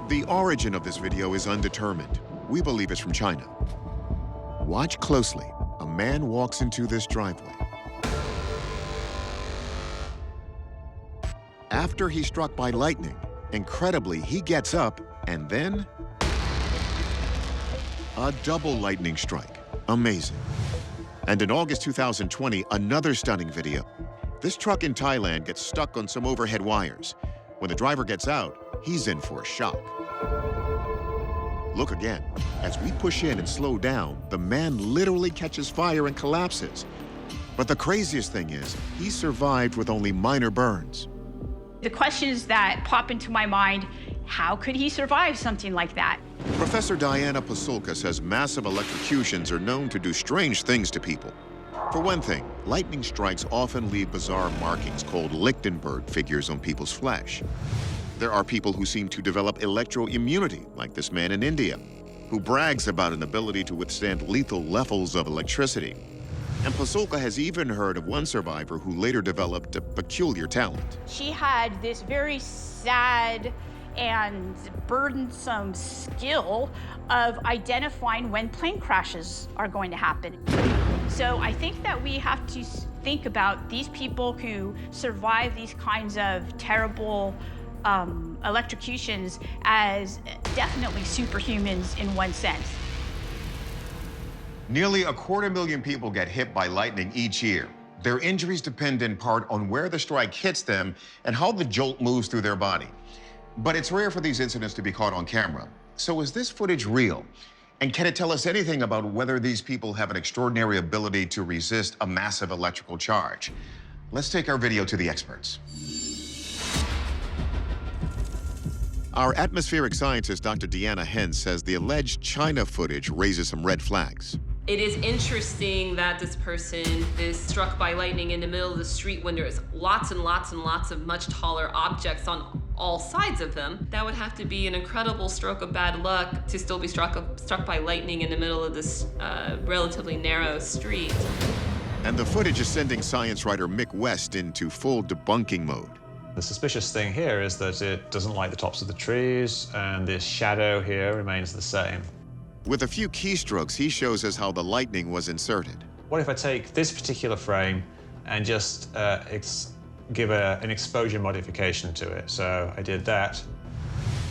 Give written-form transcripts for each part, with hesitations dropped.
The origin of this video is undetermined. We believe it's from China. Watch closely. A man walks into this driveway. After he's struck by lightning, incredibly, he gets up and then a double lightning strike. Amazing. And in August 2020, another stunning video. This truck in Thailand gets stuck on some overhead wires. When the driver gets out, he's in for a shock. Look again. As we push in and slow down, the man literally catches fire and collapses. But the craziest thing is, he survived with only minor burns. The questions that pop into my mind, how could he survive something like that? Professor Diana Pasulka says massive electrocutions are known to do strange things to people. For one thing, lightning strikes often leave bizarre markings called Lichtenberg figures on people's flesh. There are people who seem to develop electroimmunity, like this man in India, who brags about an ability to withstand lethal levels of electricity. And Pasulka has even heard of one survivor who later developed a peculiar talent. She had this very sad and burdensome skill of identifying when plane crashes are going to happen. So I think that we have to think about these people who survive these kinds of terrible electrocutions as definitely superhumans in one sense. Nearly 250,000 people get hit by lightning each year. Their injuries depend in part on where the strike hits them and how the jolt moves through their body. But it's rare for these incidents to be caught on camera. So is this footage real? And can it tell us anything about whether these people have an extraordinary ability to resist a massive electrical charge? Let's take our video to the experts. Our atmospheric scientist, Dr. Deanna Henn, says the alleged China footage raises some red flags. It is interesting that this person is struck by lightning in the middle of the street when there's lots and lots and lots of much taller objects on all sides of them. That would have to be an incredible stroke of bad luck to still be struck by lightning in the middle of this relatively narrow street. And the footage is sending science writer Mick West into full debunking mode. The suspicious thing here is that it doesn't like the tops of the trees, and this shadow here remains the same. With a few keystrokes, he shows us how the lightning was inserted. What if I take this particular frame and just give an exposure modification to it? So I did that,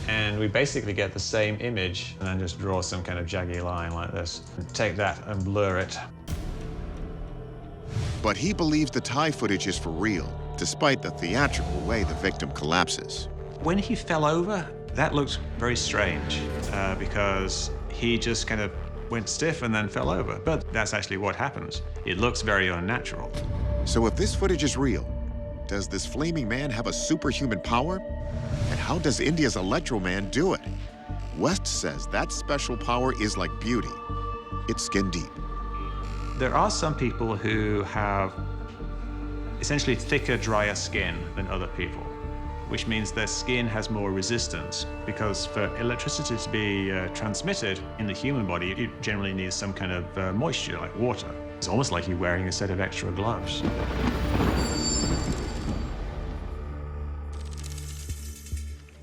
and we basically get the same image, and then just draw some kind of jaggy line like this. Take that and blur it. But he believes the Thai footage is for real, despite the theatrical way the victim collapses. When he fell over, that looked very strange because he just kind of went stiff and then fell over. But that's actually what happens. It looks very unnatural. So if this footage is real, does this flaming man have a superhuman power? And how does India's Electro Man do it? West says that special power is like beauty. It's skin deep. There are some people who have essentially thicker, drier skin than other people, which means their skin has more resistance, because for electricity to be transmitted in the human body, it generally needs some kind of moisture, like water. It's almost like you're wearing a set of extra gloves.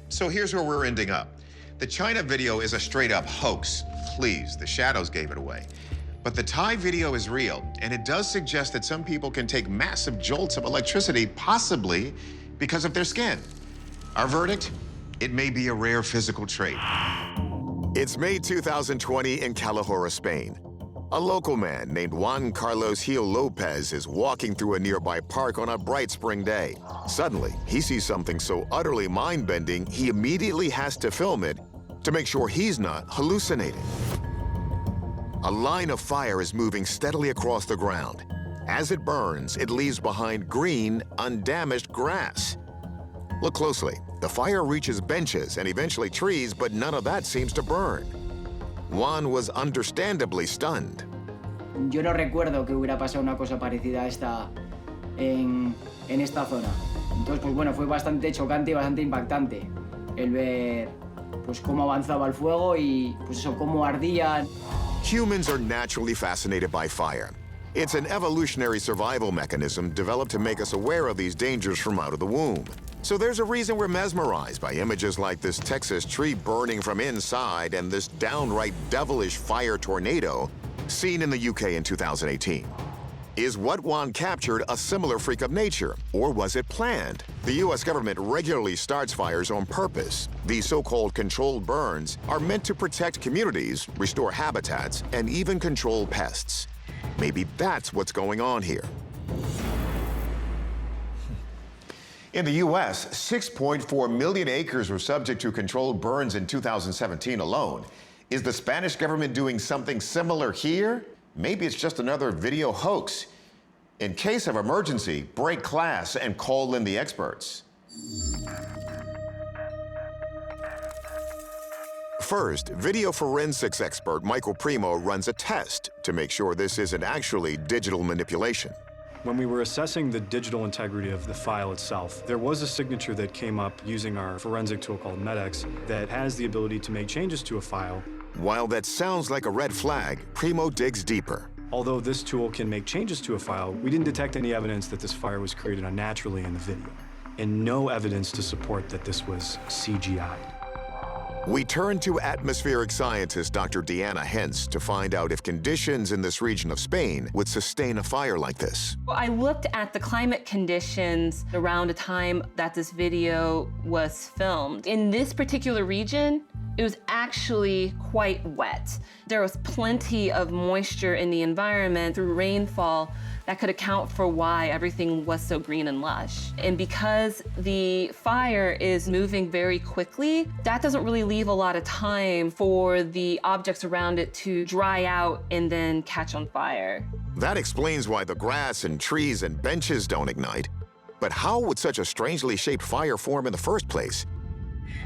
So here's where we're ending up. The China video is a straight-up hoax. Please, the shadows gave it away. But the Thai video is real, and it does suggest that some people can take massive jolts of electricity, possibly because of their skin. Our verdict? It may be a rare physical trait. It's May 2020 in Calahorra, Spain. A local man named Juan Carlos Gil Lopez is walking through a nearby park on a bright spring day. Suddenly, he sees something so utterly mind-bending, he immediately has to film it to make sure he's not hallucinating. A line of fire is moving steadily across the ground. As it burns, it leaves behind green, undamaged grass. Look closely. The fire reaches benches and eventually trees, but none of that seems to burn. Juan was understandably stunned. Yo no recuerdo que hubiera pasado una cosa parecida a esta en esta zona. Entonces, pues bueno, fue bastante chocante y bastante impactante el ver pues cómo avanzaba el fuego y pues eso, cómo ardían. Humans are naturally fascinated by fire. It's an evolutionary survival mechanism developed to make us aware of these dangers from out of the womb. So there's a reason we're mesmerized by images like this Texas tree burning from inside and this downright devilish fire tornado seen in the UK in 2018. Is what Juan captured a similar freak of nature, or was it planned? The US government regularly starts fires on purpose. These so-called controlled burns are meant to protect communities, restore habitats, and even control pests. Maybe that's what's going on here. In the US, 6.4 million acres were subject to controlled burns in 2017 alone. Is the Spanish government doing something similar here? Maybe it's just another video hoax. In case of emergency, break class and call in the experts. First, video forensics expert Michael Primo runs a test to make sure this isn't actually digital manipulation. When we were assessing the digital integrity of the file itself, there was a signature that came up using our forensic tool called Medex that has the ability to make changes to a file. While that sounds like a red flag, Primo digs deeper. Although this tool can make changes to a file, we didn't detect any evidence that this fire was created unnaturally in the video, and no evidence to support that this was CGI. We turn to atmospheric scientist Dr. Deanna Hens to find out if conditions in this region of Spain would sustain a fire like this. Well, I looked at the climate conditions around the time that this video was filmed. In this particular region, it was actually quite wet. There was plenty of moisture in the environment through rainfall that could account for why everything was so green and lush. And because the fire is moving very quickly, that doesn't really leave a lot of time for the objects around it to dry out and then catch on fire. That explains why the grass and trees and benches don't ignite. But how would such a strangely shaped fire form in the first place?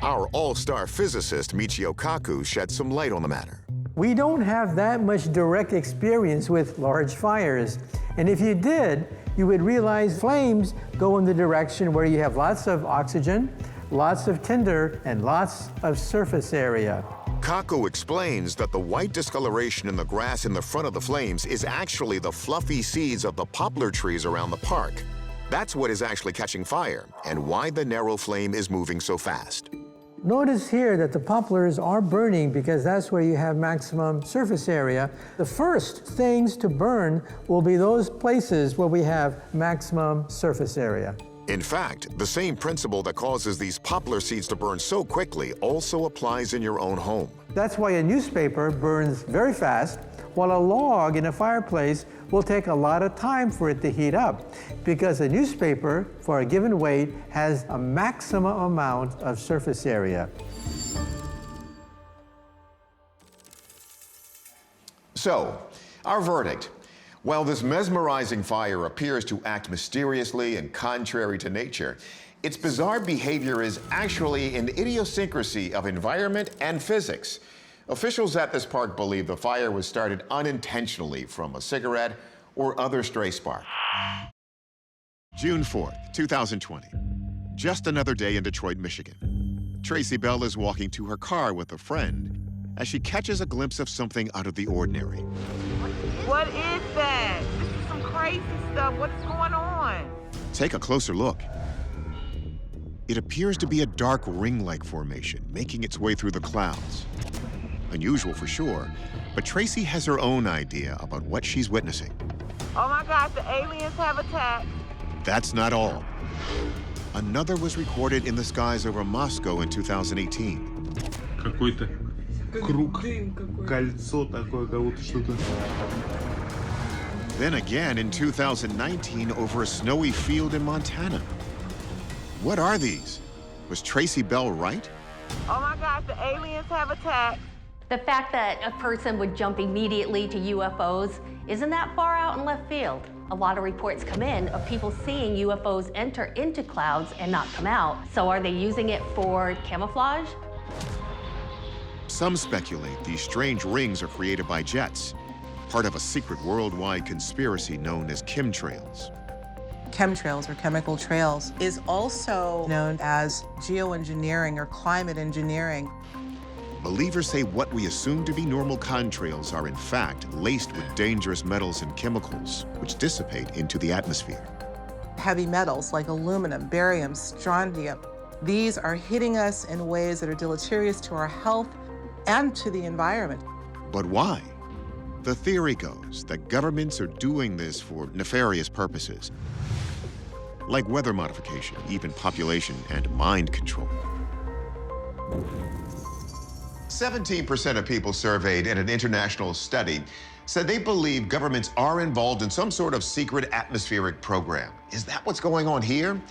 Our all-star physicist Michio Kaku shed some light on the matter. We don't have that much direct experience with large fires. And if you did, you would realize flames go in the direction where you have lots of oxygen, lots of tinder, and lots of surface area. Kaku explains that the white discoloration in the grass in the front of the flames is actually the fluffy seeds of the poplar trees around the park. That's what is actually catching fire and why the narrow flame is moving so fast. Notice here that the poplars are burning because that's where you have maximum surface area. The first things to burn will be those places where we have maximum surface area. In fact, the same principle that causes these poplar seeds to burn so quickly also applies in your own home. That's why a newspaper burns very fast, while a log in a fireplace will take a lot of time for it to heat up, because a newspaper, for a given weight, has a maximum amount of surface area. So, our verdict. While this mesmerizing fire appears to act mysteriously and contrary to nature, its bizarre behavior is actually an idiosyncrasy of environment and physics. Officials at this park believe the fire was started unintentionally from a cigarette or other stray spark. June 4th, 2020. Just another day in Detroit, Michigan. Tracy Bell is walking to her car with a friend as she catches a glimpse of something out of the ordinary. What is that? This is some crazy stuff. What's going on? Take a closer look. It appears to be a dark ring-like formation making its way through the clouds. Unusual for sure, but Tracy has her own idea about what she's witnessing. Oh my God, the aliens have attacked. That's not all. Another was recorded in the skies over Moscow in 2018. Какой-то круг, кольцо такое, как будто что-то. Then again in 2019 over a snowy field in Montana. What are these? Was Tracy Bell right? Oh my God, the aliens have attacked. The fact that a person would jump immediately to UFOs isn't that far out in left field. A lot of reports come in of people seeing UFOs enter into clouds and not come out. So are they using it for camouflage? Some speculate these strange rings are created by jets, part of a secret worldwide conspiracy known as chemtrails. Chemtrails, or chemical trails, is also known as geoengineering or climate engineering. Believers say what we assume to be normal contrails are in fact laced with dangerous metals and chemicals, which dissipate into the atmosphere. Heavy metals like aluminum, barium, strontium, these are hitting us in ways that are deleterious to our health and to the environment. But why? The theory goes that governments are doing this for nefarious purposes, like weather modification, even population and mind control. 17% of people surveyed in an international study said they believe governments are involved in some sort of secret atmospheric program. Is that what's going on here?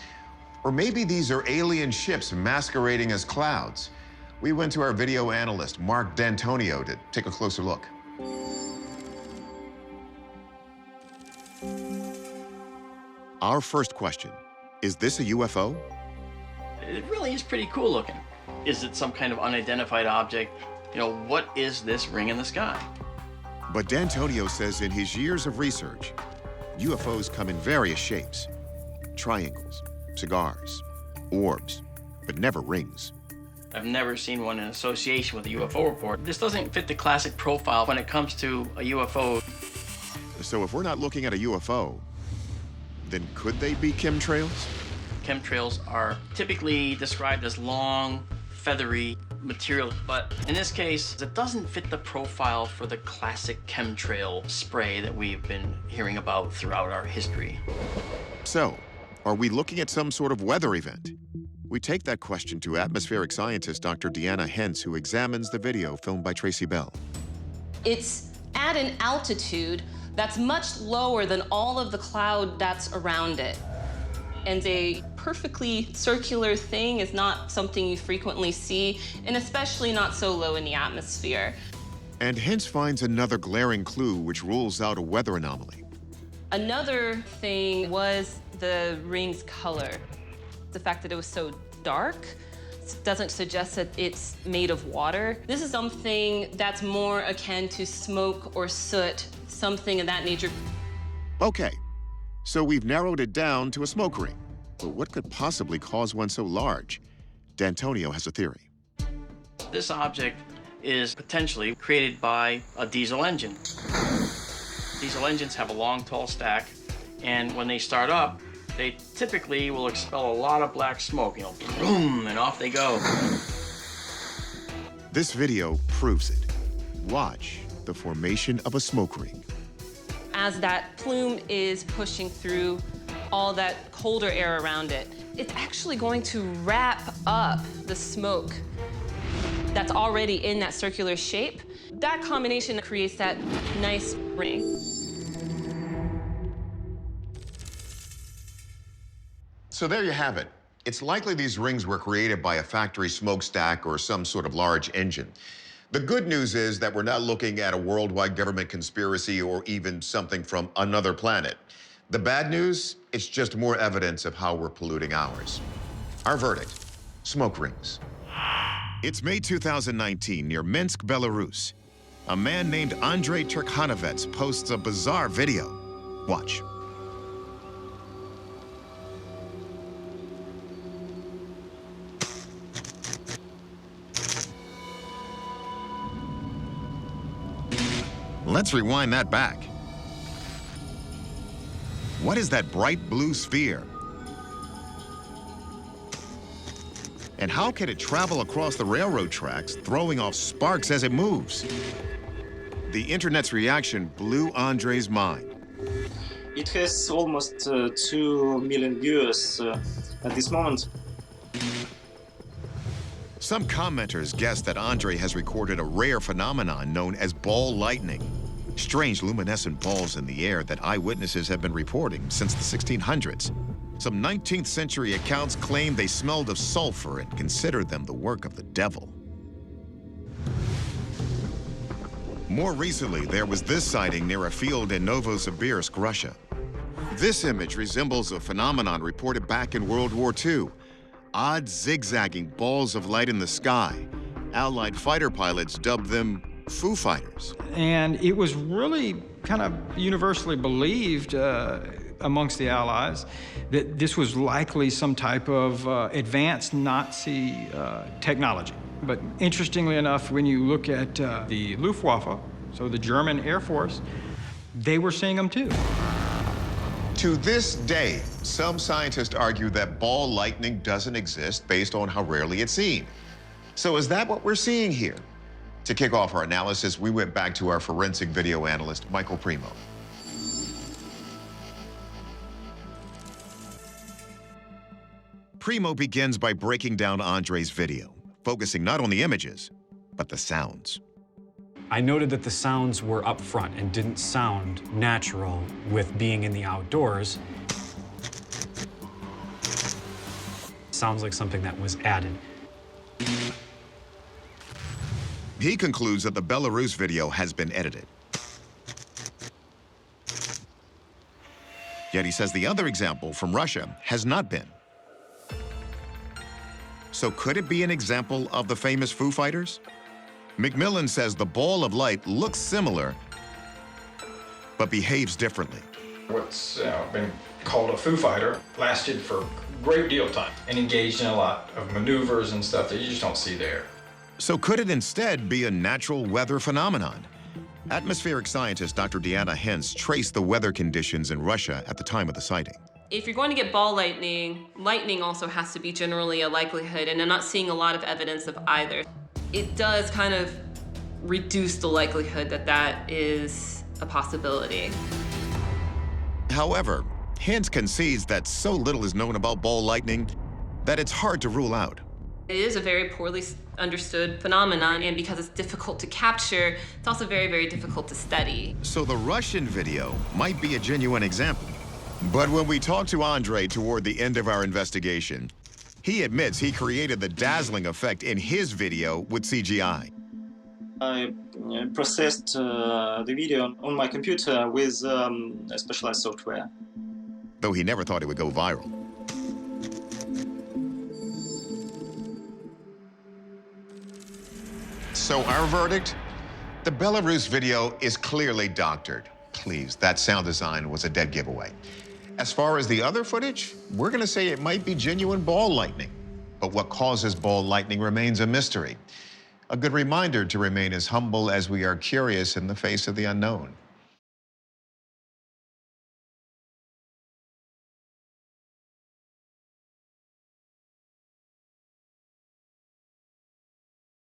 Or maybe these are alien ships masquerading as clouds. We went to our video analyst, Mark D'Antonio, to take a closer look. Our first question, is this a UFO? It really is pretty cool looking. Is it some kind of unidentified object? You know, what is this ring in the sky? But D'Antonio says in his years of research, UFOs come in various shapes. Triangles, cigars, orbs, but never rings. I've never seen one in association with a UFO report. This doesn't fit the classic profile when it comes to a UFO. So if we're not looking at a UFO, then could they be chemtrails? Chemtrails are typically described as long, feathery material, but in this case, it doesn't fit the profile for the classic chemtrail spray that we've been hearing about throughout our history. So, are we looking at some sort of weather event? We take that question to atmospheric scientist Dr. Deanna Hentz, who examines the video filmed by Tracy Bell. It's at an altitude that's much lower than all of the cloud that's around it. And a perfectly circular thing is not something you frequently see, and especially not so low in the atmosphere. And Hentz finds another glaring clue which rules out a weather anomaly. Another thing was the ring's color. The fact that it was so dark doesn't suggest that it's made of water. This is something that's more akin to smoke or soot, something of that nature. Okay, so we've narrowed it down to a smoke ring. But what could possibly cause one so large? D'Antonio has a theory. This object is potentially created by a diesel engine. Diesel engines have a long, tall stack, and when they start up, they typically will expel a lot of black smoke, boom, and off they go. This video proves it. Watch the formation of a smoke ring. As that plume is pushing through all that colder air around it, it's actually going to wrap up the smoke that's already in that circular shape. That combination creates that nice ring. So there you have it. It's likely these rings were created by a factory smokestack or some sort of large engine. The good news is that we're not looking at a worldwide government conspiracy or even something from another planet. The bad news, it's just more evidence of how we're polluting ours. Our verdict, smoke rings. It's May 2019 near Minsk, Belarus. A man named Andrei Turkhanovets posts a bizarre video. Watch. Let's rewind that back. What is that bright blue sphere? And how can it travel across the railroad tracks, throwing off sparks as it moves? The internet's reaction blew Andrei's mind. It has almost 2 million viewers at this moment. Some commenters guess that Andrei has recorded a rare phenomenon known as ball lightning. Strange luminescent balls in the air that eyewitnesses have been reporting since the 1600s. Some 19th century accounts claim they smelled of sulfur and considered them the work of the devil. More recently, there was this sighting near a field in Novosibirsk, Russia. This image resembles a phenomenon reported back in World War II. Odd zigzagging balls of light in the sky. Allied fighter pilots dubbed them Foo Fighters. And it was really kind of universally believed amongst the Allies that this was likely some type of advanced Nazi technology. But interestingly enough, when you look at the Luftwaffe, so the German Air Force, they were seeing them too. To this day, some scientists argue that ball lightning doesn't exist based on how rarely it's seen. So is that what we're seeing here? To kick off our analysis, we went back to our forensic video analyst, Michael Primo. Primo begins by breaking down Andre's video, focusing not on the images, but the sounds. I noted that the sounds were up front and didn't sound natural with being in the outdoors. Sounds like something that was added. He concludes that the Belarus video has been edited. Yet he says the other example from Russia has not been. So could it be an example of the famous Foo Fighters? McMillan says the ball of light looks similar, but behaves differently. What's been called a Foo Fighter lasted for a great deal of time and engaged in a lot of maneuvers and stuff that you just don't see there. So could it instead be a natural weather phenomenon? Atmospheric scientist Dr. Deanna Hens traced the weather conditions in Russia at the time of the sighting. If you're going to get ball lightning, lightning also has to be generally a likelihood, and I'm not seeing a lot of evidence of either. It does kind of reduce the likelihood that that is a possibility. However, Hens concedes that so little is known about ball lightning that it's hard to rule out. It is a very poorly understood phenomenon, and because it's difficult to capture, it's also very, very difficult to study. So the Russian video might be a genuine example. But when we talked to Andre toward the end of our investigation, he admits he created the dazzling effect in his video with CGI. I processed the video on my computer with a specialized software. Though he never thought it would go viral. So our verdict? The Belarus video is clearly doctored. Please, that sound design was a dead giveaway. As far as the other footage, we're gonna say it might be genuine ball lightning. But what causes ball lightning remains a mystery. A good reminder to remain as humble as we are curious in the face of the unknown.